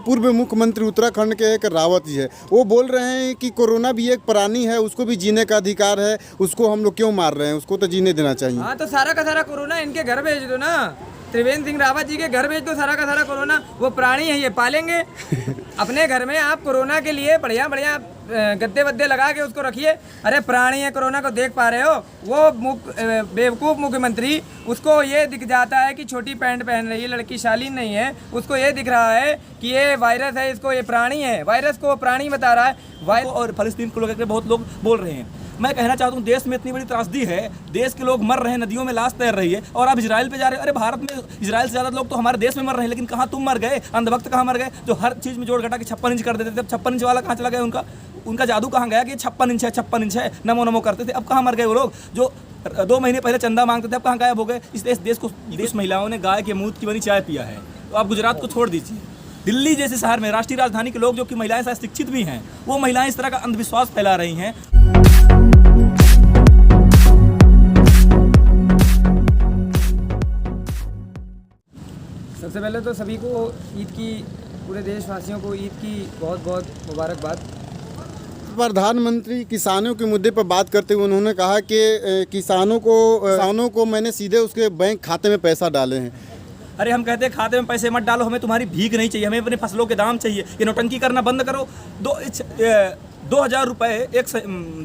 पूर्व मुख्यमंत्री उत्तराखंड के एक रावत जी है, वो बोल रहे हैं कि कोरोना भी एक प्राणी है, उसको भी जीने का अधिकार है, उसको हम लोग क्यों मार रहे हैं, उसको तो जीने देना चाहिए। हाँ, तो सारा का सारा कोरोना इनके घर भेज दो ना, त्रिवेंद्र सिंह रावत जी के घर भेज दो सारा का सारा कोरोना। वो प्राणी है, ये पालेंगे अपने घर में। आप कोरोना के लिए बढ़िया बढ़िया गद्दे वद्दे लगा के उसको रखिए। अरे प्राणी है, कोरोना को देख पा रहे हो? वो बेवकूफ़ मुख्यमंत्री, उसको ये दिख जाता है कि छोटी पैंट पहन रही है लड़की, शालीन नहीं है, उसको ये दिख रहा है कि ये वायरस है, इसको ये प्राणी है, वायरस को प्राणी बता रहा है। और फलस्तीन को लेकर बहुत लोग बोल रहे हैं। मैं कहना चाहता हूँ, देश में इतनी बड़ी त्रासदी है, देश के लोग मर रहे हैं, नदियों में लाश तैर रही है, और आप इजराइल पे जा रहे हो। अरे भारत में इजराइल से ज़्यादा लोग तो हमारे देश में मर रहे हैं, लेकिन कहाँ तुम मर गए? अंधभक्त कहाँ मर गए, जो हर चीज़ में जोड़ घटा के 56 इंच कर देते थे। अब 56 इंच वाला कहाँ चला गया? उनका जादू कहाँ गया कि 56 इंच है, 56 इंच है, नमो नमो करते थे। अब कहाँ मर गए वो लोग जो 2 महीने पहले चंदा मांगते थे? अब कहाँ गायब हो गए? इस देश महिलाओं ने गाय के मूत्र की बनी चाय पिया है। तो आप गुजरात को छोड़ दीजिए, दिल्ली जैसे शहर में, राष्ट्रीय राजधानी के लोग, जो कि महिलाएं शायद शिक्षित भी हैं, वो महिलाएं इस तरह का अंधविश्वास फैला रही हैं। सबसे पहले तो सभी को ईद की, पूरे देशवासियों को ईद की बहुत बहुत मुबारकबाद। प्रधानमंत्री किसानों के मुद्दे पर बात करते हुए उन्होंने कहा कि किसानों को मैंने सीधे उसके बैंक खाते में पैसा डाले हैं। अरे हम कहते हैं खाते में पैसे मत डालो, हमें तुम्हारी भीख नहीं चाहिए, हमें अपने फसलों के दाम चाहिए। ये नौटंकी करना बंद करो। 2,000 रुपये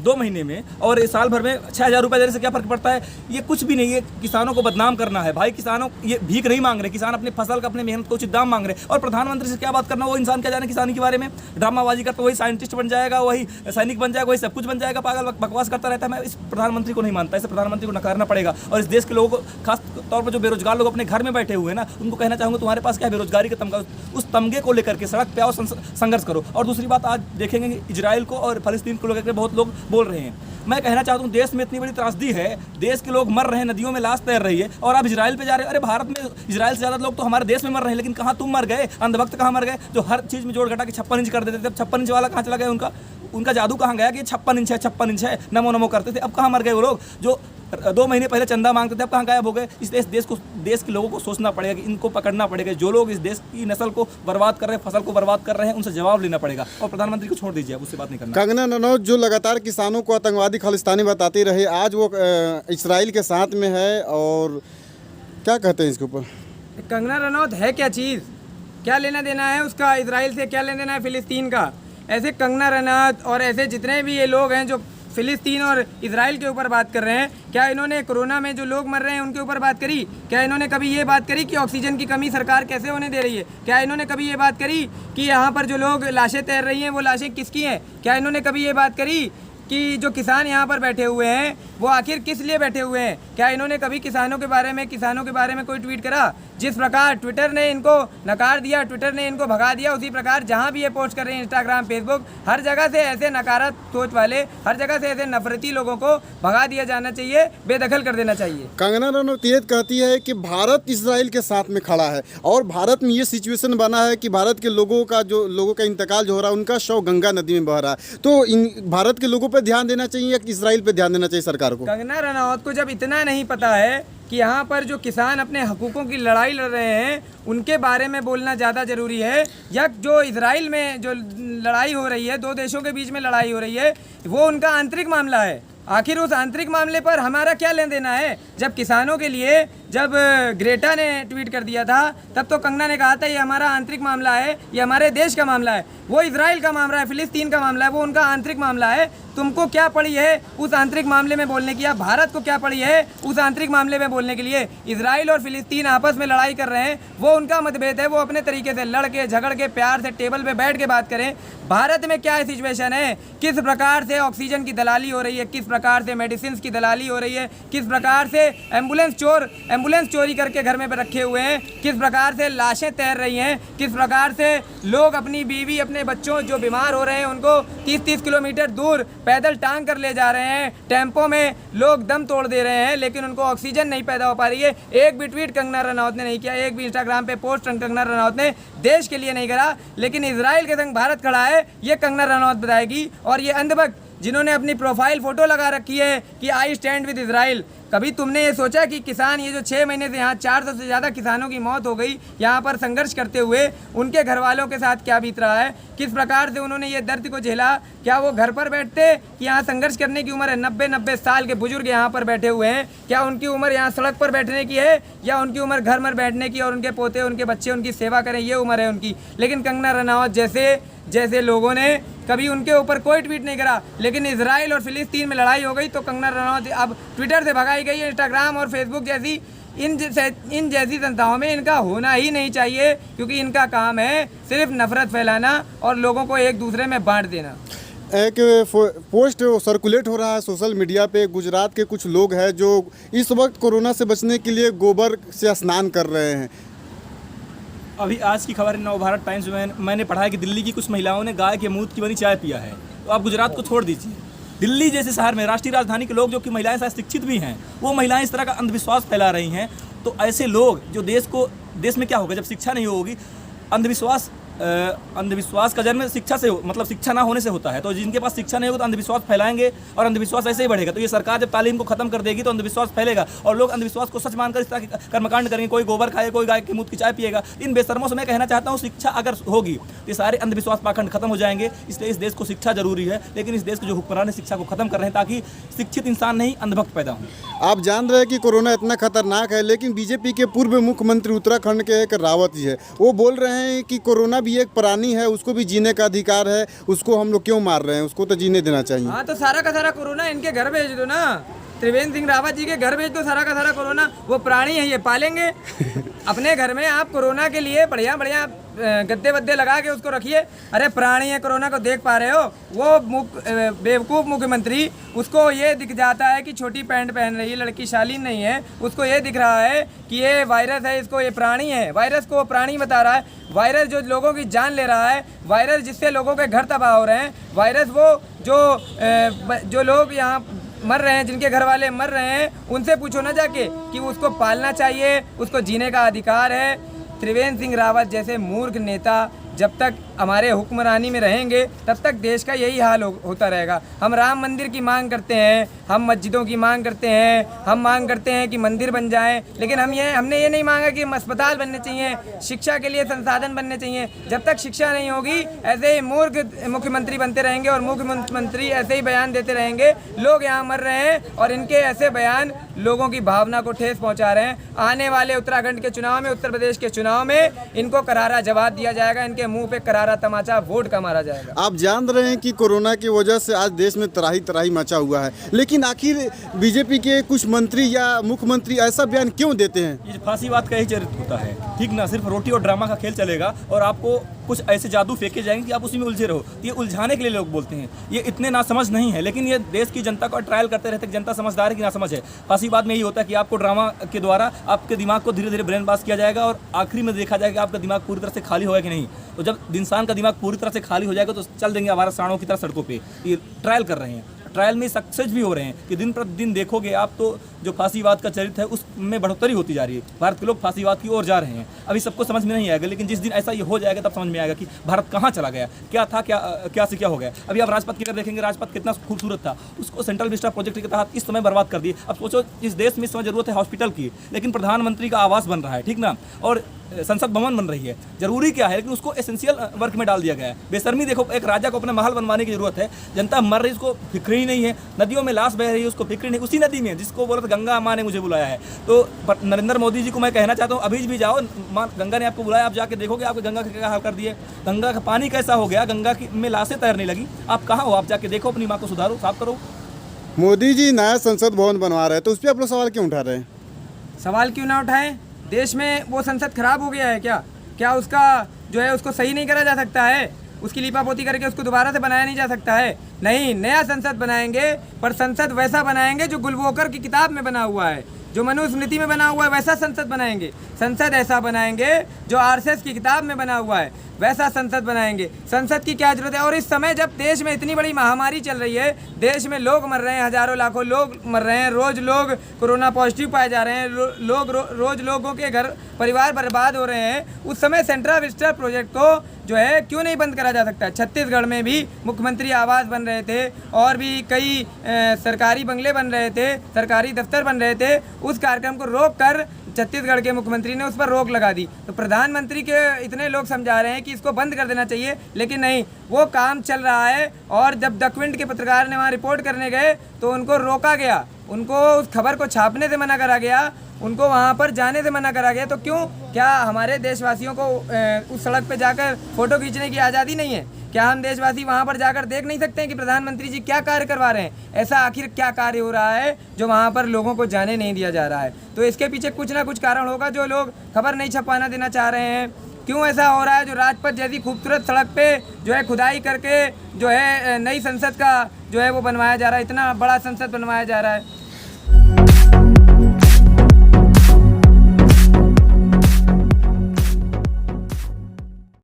2 महीने में और साल भर में 6,000 रुपये देने से क्या फ़र्क पड़ता है? ये कुछ भी नहीं है। किसानों को बदनाम करना है भाई। किसानों ये भीख नहीं मांग रहे, किसान अपने फसल का, अपने मेहनत को उचित दाम मांग रहे। और प्रधानमंत्री से क्या बात करना? वो इंसान क्या जाने किसानी के बारे में? ड्रामाबाजी करता, वही साइंटिस्ट बन जाएगा, वही सैनिक बन जाएगा, वही सब कुछ बन जाएगा, पागल बकवास करता रहता है। मैं इस प्रधानमंत्री को नहीं मानता, इस प्रधानमंत्री को नकारना पड़ेगा। और इस देश के लोगों को, खास तौर पर जो बेरोजगार लोग अपने घर में बैठे हुए हैं ना, उनको कहना चाहूँगा, तुम्हारे पास क्या है? बेरोजगारी का तमगा, उस तमगे को लेकर के सड़क पे आओ, संघर्ष करो। और दूसरी बात, आज देखेंगे इजराइल को और फलस्तीन को लेकर के बहुत लोग बोल रहे हैं। मैं कहना चाहता हूँ, देश में इतनी बड़ी त्रासदी है, देश के लोग मर रहे हैं, नदियों में लाश तैर रही है, और आप इजराइल पे जा रहे हो। अरे भारत में इजराइल से ज़्यादा लोग तो हमारे देश में मर रहे हैं, लेकिन कहाँ तुम मर गए? अंधभक्त कहाँ मर गए, जो हर चीज़ में जोड़ घटा के 56 इंच कर देते थे? अब 56 इंच वाला कहाँ चला गया? उनका जादू कहाँ गया कि 56 इंच है, 56 इंच है, नमो नमो करते थे? अब कहाँ मर गए वो लोग जो 2 महीने पहले चंदा मांगते थे? अब कहाँ गायब हो गए? इस देश के लोगों को सोचना पड़ेगा कि इनको पकड़ना पड़ेगा। जो लोग इस देश की नस्ल को बर्बाद कर रहे हैं, फसल को बर्बाद कर रहे हैं, उनसे जवाब लेना पड़ेगा। और प्रधानमंत्री को छोड़ दीजिए, अब उससे बात नहीं करना। कंगना रनौत जो लगातार किसानों को आतंकवादी खालिस्तानी बताती रही, आज वो इजराइल के साथ में है, और क्या कहते हैं इसके ऊपर? कंगना रनौत है क्या चीज़? क्या लेना देना है उसका इजराइल से? क्या लेना देना है फिलिस्तीन का? ऐसे कंगना रनौत और ऐसे जितने भी ये लोग हैं जो फिलिस्तीन और इजराइल के ऊपर बात कर रहे हैं, क्या इन्होंने कोरोना में जो लोग मर रहे हैं उनके ऊपर बात करी? क्या इन्होंने कभी ये बात करी कि ऑक्सीजन की कमी सरकार कैसे होने दे रही है? क्या इन्होंने कभी ये बात करी कि यहाँ पर जो लोग लाशें तैर रही हैं वो लाशें किसकी हैं? क्या इन्होंने कभी ये बात करी कि जो किसान यहाँ पर बैठे हुए हैं वो आखिर किस लिए बैठे हुए हैं? क्या इन्होंने कभी किसानों के बारे में कोई ट्वीट करा? जिस प्रकार ट्विटर ने इनको नकार दिया, ट्विटर ने इनको भगा दिया, उसी प्रकार जहाँ भी ये पोस्ट कर रहे हैं, इंस्टाग्राम, फेसबुक, हर जगह से ऐसे नकारात्मक सोच वाले, हर जगह से ऐसे नफरती लोगों को भगा दिया जाना चाहिए, बेदखल कर देना चाहिए। कंगना रनौत ये कहती है कि भारत इजराइल के साथ में खड़ा है, और भारत में ये सिचुएशन बना है कि भारत के लोगों का इंतकाल जो हो रहा है, उनका शव गंगा नदी में बह रहा है। तो इन भारत के लोगों पर ध्यान देना चाहिए या इजराइल पे ध्यान देना चाहिए सरकार को? कंगना रनौत को जब इतना नहीं पता है कि यहाँ पर जो किसान अपने हकूक़ों की लड़ाई लड़ रहे हैं उनके बारे में बोलना ज़्यादा ज़रूरी है, या जो इजराइल में जो लड़ाई हो रही है, 2 देशों के बीच में लड़ाई हो रही है, वो उनका आंतरिक मामला है। आखिर उस आंतरिक मामले पर हमारा क्या लेन देना है? जब किसानों के लिए जब ग्रेटा ने ट्वीट कर दिया था, तब तो कंगना ने कहा था ये हमारा आंतरिक मामला है, ये हमारे देश का मामला है। वो इजराइल का मामला है, फिलिस्तीन का मामला है, वो उनका आंतरिक मामला है। तुमको क्या पड़ी है उस आंतरिक मामले में बोलने की, या भारत को क्या पड़ी है उस आंतरिक मामले में बोलने के लिए? इजराइल और फिलिस्तीन आपस में लड़ाई कर रहे हैं, वो उनका मतभेद है, वो अपने तरीके से लड़ के झगड़ के प्यार से टेबल पे बैठ के बात करें। भारत में क्या सिचुएशन है, किस प्रकार से ऑक्सीजन की दलाली हो रही है, किस प्रकार से मेडिसिन की दलाली हो रही है, किस प्रकार से एम्बुलेंस चोरी करके घर में रखे हुए हैं, किस प्रकार से लाशें तैर रही हैं, किस प्रकार से लोग अपनी बीवी, अपने बच्चों जो बीमार हो रहे हैं उनको 30-30 किलोमीटर दूर पैदल टांग कर ले जा रहे हैं, टेम्पो में लोग दम तोड़ दे रहे हैं, लेकिन उनको ऑक्सीजन नहीं पैदा हो पा रही है। एक भी ट्वीट कंगना रनौत ने नहीं किया, एक भी इंस्टाग्राम पे पोस्ट कंगना रनौत ने देश के लिए नहीं करा, लेकिन इजराइल के संग भारत खड़ा है, ये कंगना रनौत बताएगी। और ये अंधभक्त जिन्होंने अपनी प्रोफाइल फ़ोटो लगा रखी है कि आई स्टैंड विद इजराइल, कभी तुमने ये सोचा कि किसान ये जो 6 महीने से यहाँ 400 से ज़्यादा किसानों की मौत हो गई यहाँ पर संघर्ष करते हुए, उनके घर वालों के साथ क्या बीत रहा है, किस प्रकार से उन्होंने ये दर्द को झेला। क्या वो घर पर बैठते कि यहाँ संघर्ष करने की उम्र है? 90-90 साल के बुजुर्ग यहाँ पर बैठे हुए हैं। क्या उनकी उम्र यहाँ सड़क पर बैठने की है या उनकी उम्र घर में बैठने की और उनके पोते उनके बच्चे उनकी सेवा करें, ये उम्र है उनकी। लेकिन कंगना रनावत जैसे लोगों ने कभी उनके ऊपर कोई ट्वीट नहीं करा। लेकिन इजराइल और फिलिस्तीन में लड़ाई हो गई तो कंगना रनावत अब ट्विटर से भगाई गई है। इंस्टाग्राम और फेसबुक जैसी इन जैसी संस्थाओं में इनका होना ही नहीं चाहिए, क्योंकि इनका काम है सिर्फ नफरत फैलाना और लोगों को एक दूसरे में बांट देना। एक पोस्ट सर्कुलेट हो रहा है सोशल मीडिया पे, गुजरात के कुछ लोग हैं जो इस वक्त कोरोना से बचने के लिए गोबर से स्नान कर रहे हैं। अभी आज की खबर नवभारत टाइम्स में मैंने पढ़ा है कि दिल्ली की कुछ महिलाओं ने गाय के मूत्र की बनी चाय पिया है। तो आप गुजरात को छोड़ दीजिए, दिल्ली जैसे शहर में राष्ट्रीय राजधानी के लोग जो कि महिलाएं शायद शिक्षित भी हैं, वो महिलाएं इस तरह का अंधविश्वास फैला रही हैं। तो ऐसे लोग जो देश में क्या होगा जब शिक्षा नहीं होगी? अंधविश्वास का जन्म शिक्षा से मतलब शिक्षा ना होने से होता है। तो जिनके पास शिक्षा नहीं होगी तो अंधविश्वास फैलाएंगे और अंधविश्वास ऐसे ही बढ़ेगा। तो ये सरकार जब तालीम को खत्म कर देगी तो अंधविश्वास फैलेगा और लोग अंधविश्वास को सच मानकर इस तरह के कर्मकांड करेंगे। कोई गोबर खाए, कोई गाय के मूत्र की चाय पिएगा। इन बेशर्मों से मैं कहना चाहता हूँ, शिक्षा अगर होगी तो ये सारे अंधविश्वास पाखंड खत्म हो जाएंगे। इसलिए इस देश को शिक्षा जरूरी है, लेकिन इस देश के जो हुक्मरान है शिक्षा को खत्म कर रहे हैं ताकि शिक्षित इंसान नहीं अंधभक्त पैदा हो। आप जान रहे हैं कि कोरोना इतना खतरनाक है, लेकिन बीजेपी के पूर्व मुख्यमंत्री उत्तराखंड के एक रावत जी है, वो बोल रहे हैं कि कोरोना भी एक प्राणी है, उसको भी जीने का अधिकार है, उसको हम लोग क्यों मार रहे हैं, उसको तो जीने देना चाहिए। हाँ, तो सारा का सारा कोरोना इनके घर भेज दो ना, त्रिवेंद्र सिंह रावत जी के घर भेज दो सारा का सारा कोरोना। वो प्राणी है, ये पालेंगे। अपने घर में आप कोरोना के लिए बढ़िया बढ़िया गद्दे वद्दे लगा के उसको रखिए। अरे प्राणी है, कोरोना को देख पा रहे हो? वो बेवकूफ़ मुख्यमंत्री, उसको ये दिख जाता है कि छोटी पैंट पहन रही है लड़की, शालीन नहीं है। उसको ये दिख रहा है कि ये वायरस है, इसको ये प्राणी है। वायरस को वो प्राणी बता रहा है। वायरस जो लोगों की जान ले रहा है, वायरस जिससे लोगों के घर तबाह हो रहे हैं, वायरस वो जो लोग यहाँ मर रहे हैं, जिनके घर वाले मर रहे हैं, उनसे पूछो ना जाके कि उसको पालना चाहिए, उसको जीने का अधिकार है। त्रिवेंद्र सिंह रावत जैसे मूर्ख नेता जब तक हमारे हुक्मरानी में रहेंगे तब तक देश का यही हाल होता रहेगा। हम राम मंदिर की मांग करते हैं, हम मस्जिदों की मांग करते हैं, हम मांग करते हैं कि मंदिर बन जाएं, लेकिन हमने ये नहीं मांगा कि अस्पताल बनने चाहिए, शिक्षा के लिए संसाधन बनने चाहिए। जब तक शिक्षा नहीं होगी ऐसे ही मूर्ख मुख्यमंत्री बनते रहेंगे और मुख्यमंत्री ऐसे ही बयान देते रहेंगे। लोग यहाँ मर रहे हैं और इनके ऐसे बयान लोगों की भावना को ठेस पहुँचा रहे हैं। आने वाले उत्तराखंड के चुनाव में, उत्तर प्रदेश के चुनाव में इनको करारा जवाब दिया जाएगा, इनके मुंह पे करारा तमाचा वोट का मारा जाएगा। आप जान रहे हैं कि कोरोना की वजह से आज देश में त्राही त्राही मचा हुआ है, लेकिन आखिर बीजेपी के कुछ मंत्री या मुख्यमंत्री ऐसा बयान क्यों देते हैं? ये फांसीवाद का ही चरित्र होता है, ठीक ना? सिर्फ रोटी और ड्रामा का खेल चलेगा और आपको कुछ ऐसे जादू फेंके जाएंगे कि आप उसी में उलझे रहो। ये उलझाने के लिए लोग बोलते हैं, ये इतने नासमझ नहीं है, लेकिन ये देश की जनता को ट्रायल करते रहते हैं। जनता समझदार है कि नासमझ है। फांसीवाद में यही होता है कि आपको ड्रामा के द्वारा आपके दिमाग को धीरे धीरे ब्रेन वॉश किया जाएगा और आखिरी में देखा जाएगा आपका दिमाग पूरी तरह से खाली होगा कि नहीं। तो जब इंसान का दिमाग पूरी तरह से खाली हो जाएगा तो चल देंगे हमारा साणों की तरह सड़कों पे। ये ट्रायल कर रहे हैं, ट्रायल में सक्सेस भी हो रहे हैं कि दिन प्रतिदिन देखोगे आप तो जो फांसीवाद का चरित्र है उसमें बढ़ोतरी होती जा रही है। भारत के लोग फांसीवाद की ओर जा रहे हैं। अभी सबको समझ में नहीं आएगा, लेकिन जिस दिन ऐसा ये हो जाएगा तब समझ में आएगा कि भारत कहाँ चला गया, क्या था, क्या से क्या हो गया। अभी आप राजपथ की अगर देखेंगे, राजपथ कितना खूबसूरत था, उसको सेंट्रल विस्टा प्रोजेक्ट के तहत इस समय बर्बाद कर दिए। अब सोचो, इस देश में इस समय जरूरत है हॉस्पिटल की, लेकिन प्रधानमंत्री का आवास बन रहा है, ठीक ना, और संसद भवन बन रही है। जरूरी क्या है, लेकिन उसको एसेंशियल वर्क में डाल दिया गया है। बेशर्मी देखो, एक राजा को अपना महल बनवाने की जरूरत है, जनता मर रही, उसको फिक्र ही नहीं है। नदियों में लाश बह रही है, उसको फिक्र नहीं। उसी नदी में जिसको बोला था गंगा माँ ने मुझे बुलाया है। तो नरेंद्र मोदी जी को मैं कहना चाहता हूँ, अभी भी जाओ, गंगा ने आपको बुलाया, आप जाके देखोगे आपके गंगा का क्या हाल कर दिए। गंगा का पानी कैसा हो गया, गंगा की में लाशें तैरने लगी। आप कहाँ हो? आप जाके देखो, अपनी माँ को सुधारो, साफ करो। मोदी जी नया संसद भवन बनवा रहे हैं, तो उस पर आप लोग सवाल क्यों उठा रहे हैं? सवाल क्यों ना उठाएं? देश में वो संसद खराब हो गया है क्या उसका जो है उसको सही नहीं करा जा सकता है? उसकी लीपापोती करके उसको दोबारा से बनाया नहीं जा सकता है? नहीं, नया संसद बनाएंगे, पर संसद वैसा बनाएंगे जो गुलवोकर की किताब में बना हुआ है, जो मनुस्मृति में बना हुआ है, वैसा संसद बनाएंगे। संसद ऐसा बनाएंगे जो आरएसएस की किताब में बना हुआ है, वैसा संसद बनाएंगे। संसद की क्या जरूरत है? और इस समय जब देश में इतनी बड़ी महामारी चल रही है, देश में लोग मर रहे हैं, हजारों लाखों लोग मर रहे हैं, रोज लोग कोरोना पॉजिटिव पाए जा रहे हैं, रोज लोगों के घर परिवार बर्बाद हो रहे हैं, उस समय सेंट्रल विस्टा प्रोजेक्ट को जो है क्यों नहीं बंद करा जा सकता है। छत्तीसगढ़ में भी मुख्यमंत्री आवास बन रहे थे और भी कई सरकारी बंगले बन रहे थे, सरकारी दफ्तर बन रहे थे। उस कार्यक्रम को रोक कर छत्तीसगढ़ के मुख्यमंत्री ने उस पर रोक लगा दी। तो प्रधानमंत्री के इतने लोग समझा रहे हैं कि इसको बंद कर देना चाहिए, लेकिन नहीं, वो काम चल रहा है। और जब द क्विंट के पत्रकार ने वहाँ रिपोर्ट करने गए तो उनको रोका गया, उनको उस खबर को छापने से मना करा गया, उनको वहाँ पर जाने से मना करा गया। तो क्यों, क्या हमारे देशवासियों को उस सड़क पे जाकर फ़ोटो खींचने की आज़ादी नहीं है? क्या हम देशवासी वहाँ पर जाकर देख नहीं सकते हैं कि प्रधानमंत्री जी क्या कार्य करवा रहे हैं? ऐसा आखिर क्या कार्य हो रहा है जो वहाँ पर लोगों को जाने नहीं दिया जा रहा है? तो इसके पीछे कुछ ना कुछ कारण होगा जो लोग खबर नहीं छपाना देना चाह रहे हैं। क्यों ऐसा हो रहा है? जो राजपथ जैसी खूबसूरत सड़क पे जो है खुदाई करके जो है नई संसद का जो है वो बनवाया जा रहा है, इतना बड़ा संसद बनवाया जा रहा है।